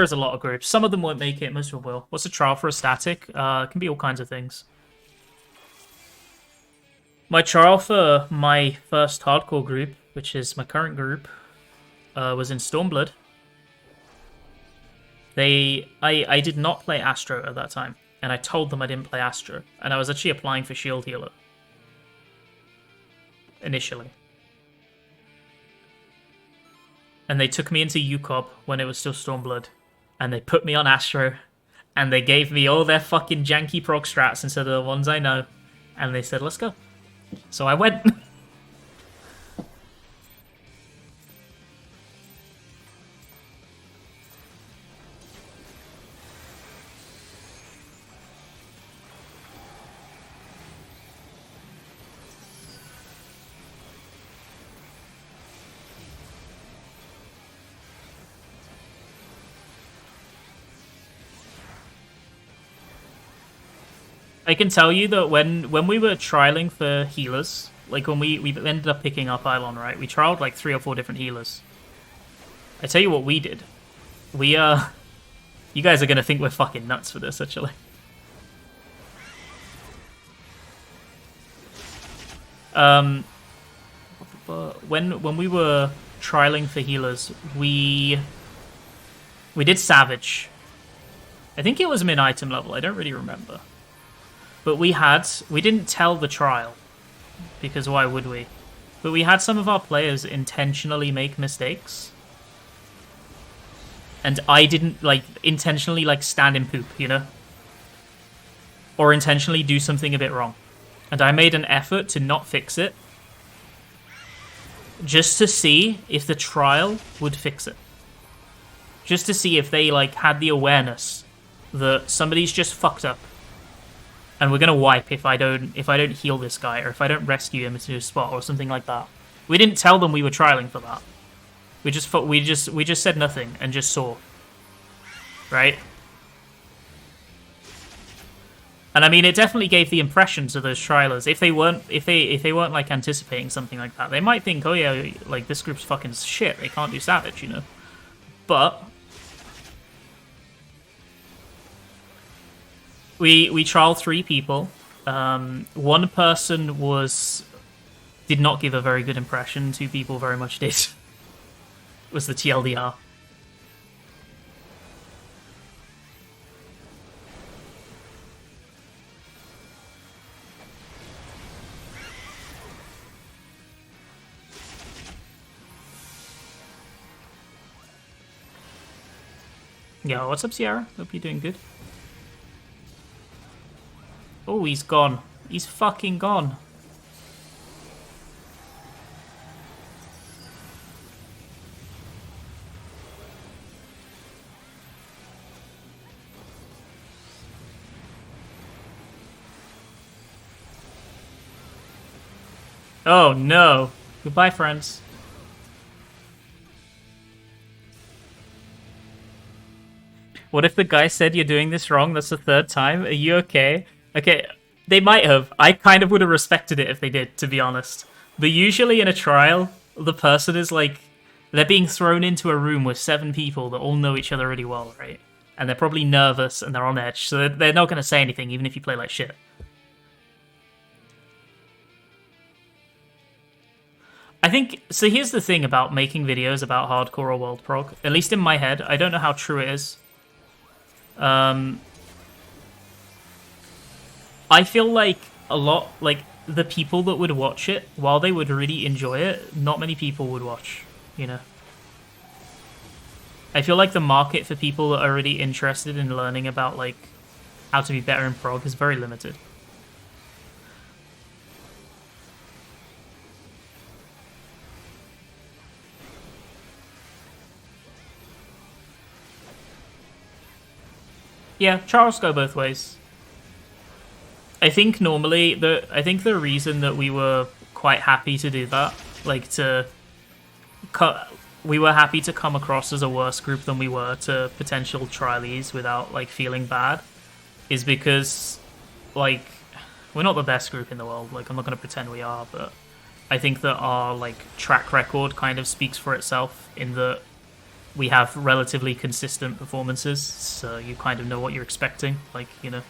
There's a lot of groups. Some of them won't make it, most of them will. What's a trial for a static? It can be all kinds of things. My trial for my first hardcore group, which is my current group, was in Stormblood. I did not play Astro at that time, and I told them I didn't play Astro, and I was actually applying for Shield Healer. Initially. And they took me into UCOB when it was still Stormblood, and they put me on Astro, and they gave me all their fucking janky proc strats instead of the ones I know, and they said, let's go. So I went. I can tell you that when we were trialing for healers, like when we ended up picking up Pylon, right? We trialed like 3 or 4 different healers. I tell you what we did. We you guys are gonna think we're fucking nuts for this, actually. When we were trialing for healers, we did Savage. I think it was mid-item level, I don't really remember. But we didn't tell the trial, because why would we? But we had some of our players intentionally make mistakes. And I didn't, like, intentionally, like, stand in poop, you know? Or intentionally do something a bit wrong. And I made an effort to not fix it, just to see if the trial would fix it. Just to see if they, like, had the awareness that somebody's just fucked up. And we're gonna wipe if I don't heal this guy, or if I don't rescue him into his spot, or something like that. We didn't tell them we were trialing for that. We just said nothing and just saw, right? And I mean, it definitely gave the impression to those trialers. If they weren't like anticipating something like that, they might think, oh yeah, like this group's fucking shit. They can't do Savage, you know. But we trialed 3 people. One person did not give a very good impression. 2 people very much did. Was the TLDR. Yo, what's up, Sierra? Hope you're doing good. Oh, he's gone. He's fucking gone. Oh no. Goodbye, friends. What if the guy said you're doing this wrong? That's the 3rd time. Are you okay? Okay, they might have. I kind of would have respected it if they did, to be honest. But usually in a trial, the person is like, they're being thrown into a room with 7 people that all know each other really well, right? And they're probably nervous and they're on edge, so they're not going to say anything, even if you play like shit. I think, so here's the thing about making videos about hardcore or world prog, at least in my head, I don't know how true it is. I feel like a lot, like, the people that would watch it, while they would really enjoy it, not many people would watch, you know? I feel like the market for people that are really interested in learning about, like, how to be better in prog is very limited. Yeah, trials go both ways. I think normally the reason that we were quite happy to do that, like we were happy to come across as a worse group than we were to potential trialies without like feeling bad, is because like we're not the best group in the world. Like I'm not gonna pretend we are, but I think that our like track record kind of speaks for itself in that we have relatively consistent performances, so you kind of know what you're expecting. Like, you know.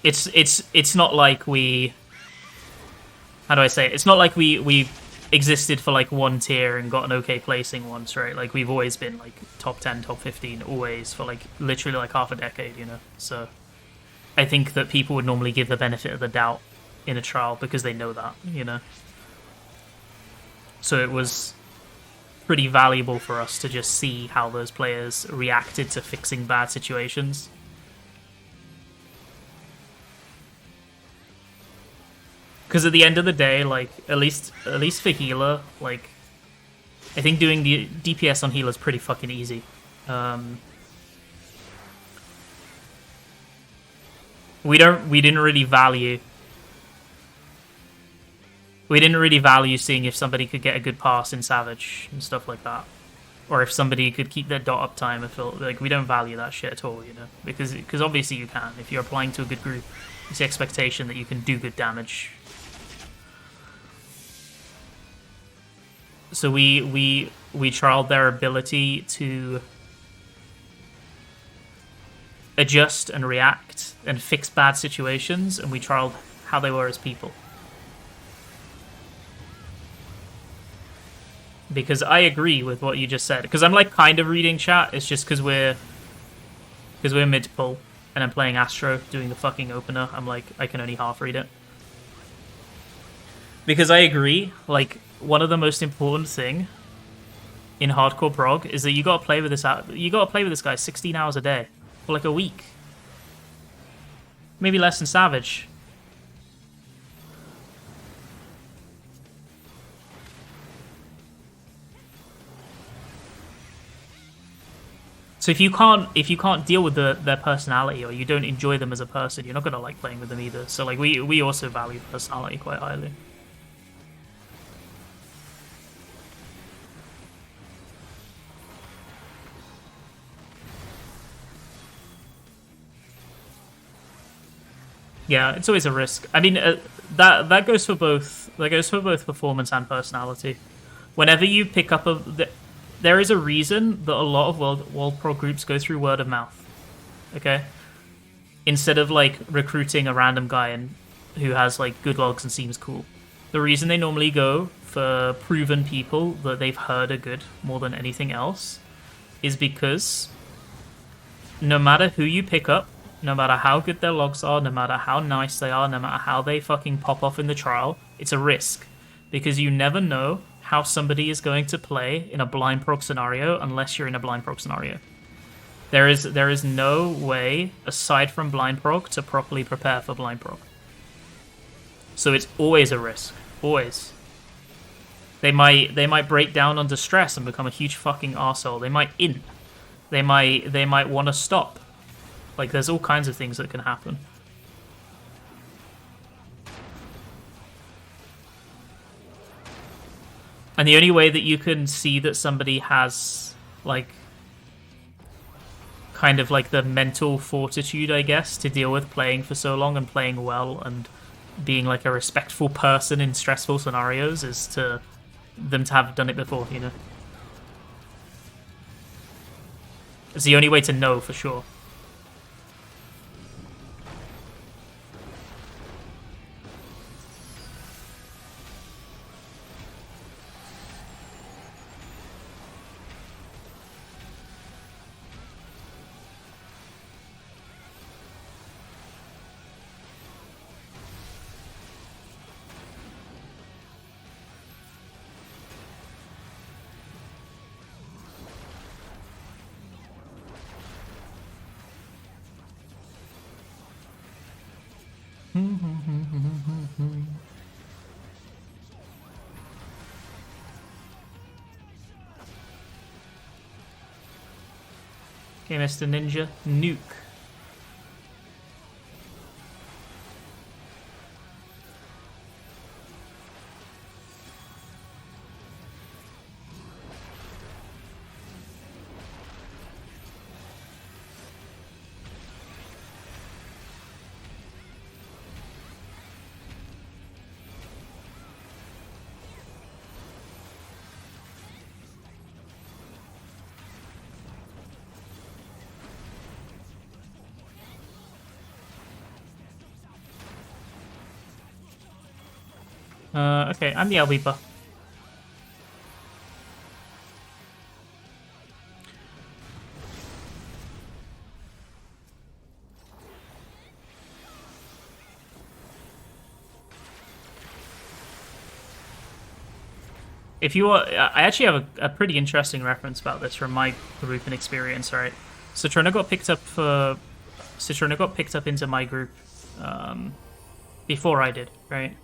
It's not like we... How do I say it? It's not like we existed for like one tier and got an okay placing once, right? Like, we've always been like top 10, top 15, always, for like literally like half a decade, you know? So I think that people would normally give the benefit of the doubt in a trial because they know that, you know? So it was pretty valuable for us to just see how those players reacted to fixing bad situations. Because at the end of the day, like, at least for healer, like, I think doing the DPS on healer is pretty fucking easy. We didn't really value seeing if somebody could get a good pass in Savage and stuff like that, or if somebody could keep their dot uptime. Like, we don't value that shit at all, you know, because obviously you can. If you're applying to a good group, it's the expectation that you can do good damage. So we trialed their ability to adjust and react and fix bad situations, and we trialed how they were as people. Because I agree with what you just said. Because I'm like kind of reading chat. It's just because we're mid pull and I'm playing Astro doing the fucking opener. I'm like, I can only half read it. Because I agree, like, one of the most important thing in hardcore prog is that you gotta play with this guy 16 hours a day for like a week. Maybe less than Savage. So if you can't deal with their personality, or you don't enjoy them as a person, you're not gonna like playing with them either. So like we also value personality quite highly. Yeah, it's always a risk. I mean, that goes for both. That goes for both performance and personality. Whenever you pick up there is a reason that a lot of World Pro groups go through word of mouth. Okay, instead of like recruiting a random guy who has like good logs and seems cool, the reason they normally go for proven people that they've heard are good more than anything else is because no matter who you pick up, no matter how good their logs are, no matter how nice they are, no matter how they fucking pop off in the trial, it's a risk. Because you never know how somebody is going to play in a blind prog scenario unless you're in a blind prog scenario. There is no way, aside from blind prog, to properly prepare for blind prog. So it's always a risk. Always. They might break down under stress and become a huge fucking arsehole. They might int. They might want to stop. Like, there's all kinds of things that can happen. And the only way that you can see that somebody has, like, kind of like the mental fortitude, I guess, to deal with playing for so long and playing well and being like a respectful person in stressful scenarios is to them to have done it before, you know? It's the only way to know for sure. Okay, Mr. Ninja. Nuke. Okay, I'm the LB buff. If you are, I actually have a pretty interesting reference about this from my group and experience. Right, Citrona got picked up into my group before I did. Right,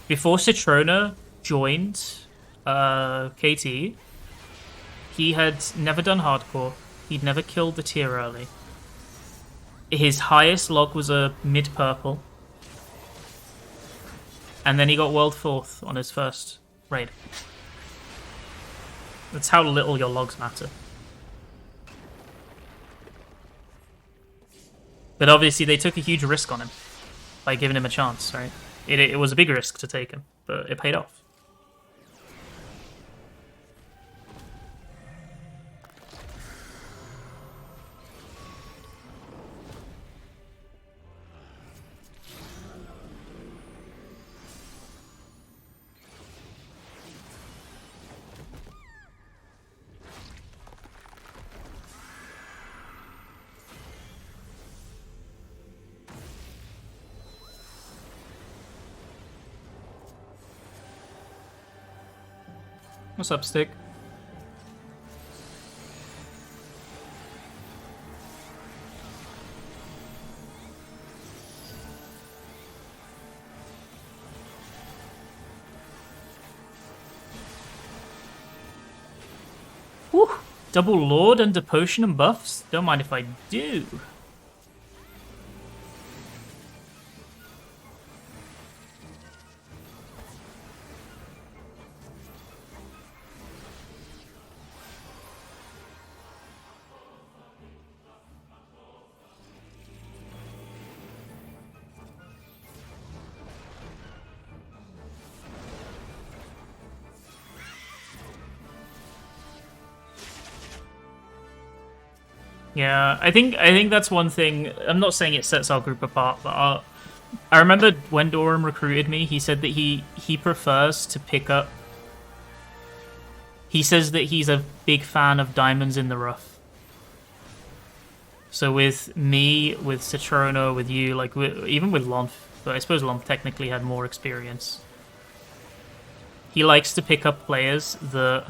before Citrona joined KT, he had never done hardcore. He'd never killed the tier early. His highest log was a mid purple, and then he got world fourth on his first raid. That's how little your logs matter. But obviously they took a huge risk on him by giving him a chance, right? It was a big risk to take him, but it paid off. What's up, Stick? Whew. Double Lord under potion and buffs? Don't mind if I do. Yeah, I think that's one thing. I'm not saying it sets our group apart, but I remember when Doran recruited me, he said that he prefers to pick up. He says that he's a big fan of diamonds in the rough. So with me, with Citrono, with you, like even with Lonf, but I suppose Lonf technically had more experience. He likes to pick up players that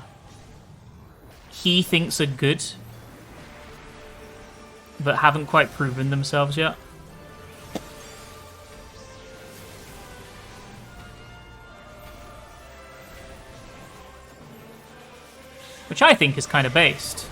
he thinks are good, but haven't quite proven themselves yet. Which I think is kind of based.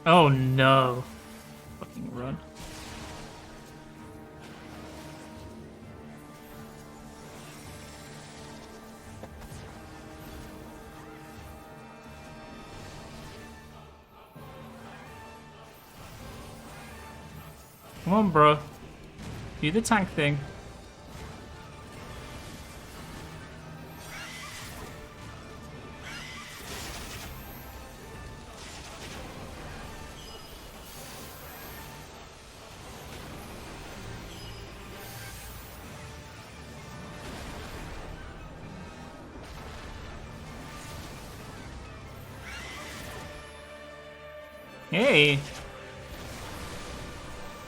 Oh no. Fucking run. Come on, bro. Do the tank thing. Hey.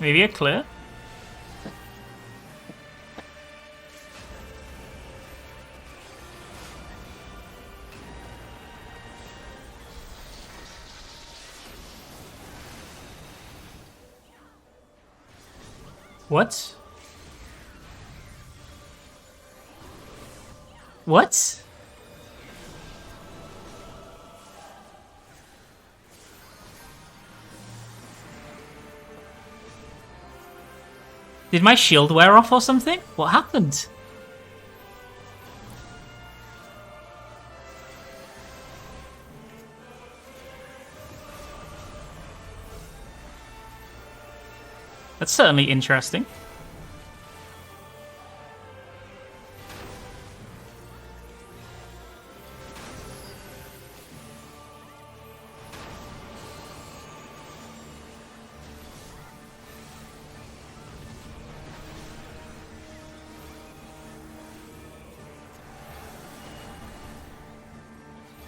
Maybe a clear? What? What? Did my shield wear off or something? What happened? That's certainly interesting.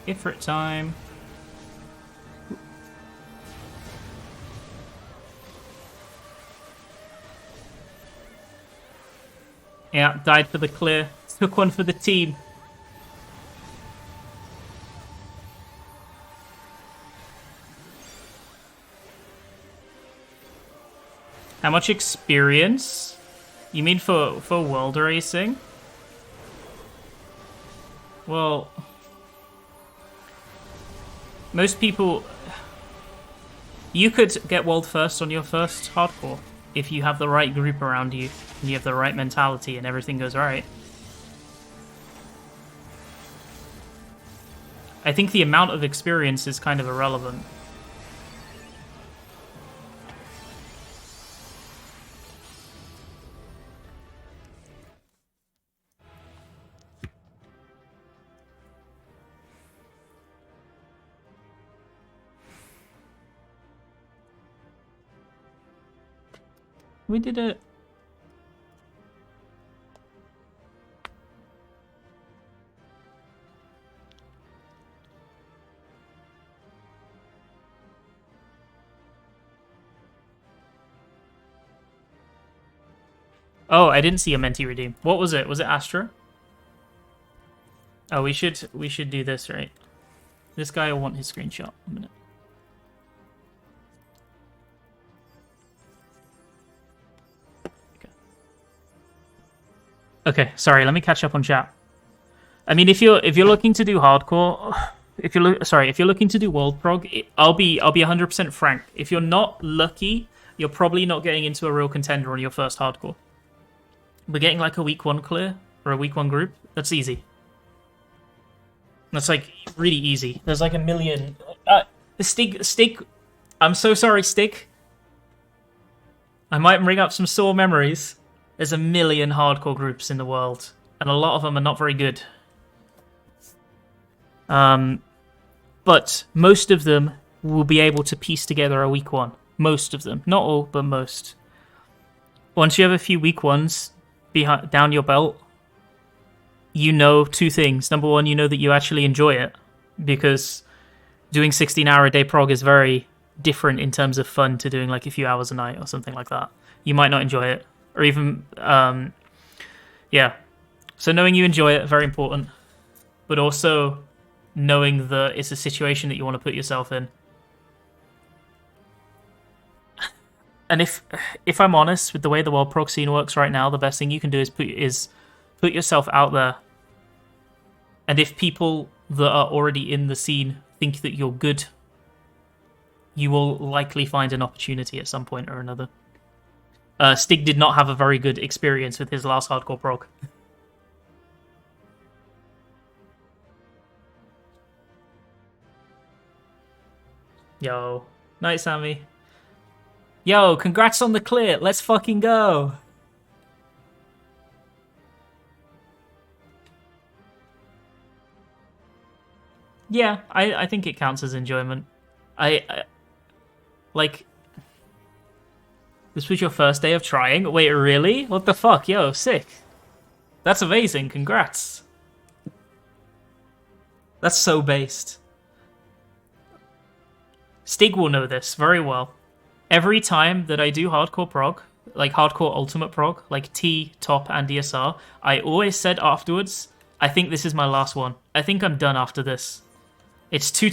Ifrit time. Yeah, died for the clear. Took one for the team. How much experience? You mean for world racing? Well, most people... You could get world first on your first hardcore if you have the right group around you and you have the right mentality and everything goes right. I think the amount of experience is kind of irrelevant. We did it. Oh, I didn't see a Menti redeem. What was it? Was it Astra? Oh, we should do this, right? This guy will want his screenshot. A minute. Okay, sorry. Let me catch up on chat. I mean, if you're looking to do hardcore, if you're looking to do world prog, I'll be 100% frank. If you're not lucky, you're probably not getting into a real contender on your first hardcore. But getting like a week 1 clear or a week 1 group, that's easy. That's like really easy. There's like a million. Stig, I'm so sorry, Stig. I might bring up some sore memories. There's a million hardcore groups in the world, and a lot of them are not very good. But most of them will be able to piece together a week 1. Most of them. Not all, but most. Once you have a few week 1s down your belt, you know 2 things. Number 1, you know that you actually enjoy it, because doing 16-hour-a-day prog is very different in terms of fun to doing like a few hours a night or something like that. You might not enjoy it. Or even, yeah. So knowing you enjoy it, very important. But also knowing that it's a situation that you want to put yourself in. And if I'm honest, with the way the world prog scene works right now, the best thing you can do is put yourself out there. And if people that are already in the scene think that you're good, you will likely find an opportunity at some point or another. Stig did not have a very good experience with his last hardcore prog. Yo. Night, Sammy. Yo, congrats on the clear. Let's fucking go. Yeah, I think it counts as enjoyment. I like... This was your first day of trying? Wait, really? What the fuck? Yo, sick. That's amazing. Congrats. That's so based. Stig will know this very well. Every time that I do hardcore prog, like hardcore ultimate prog, like T, top, and DSR, I always said afterwards, I think this is my last one. I think I'm done after this. It's too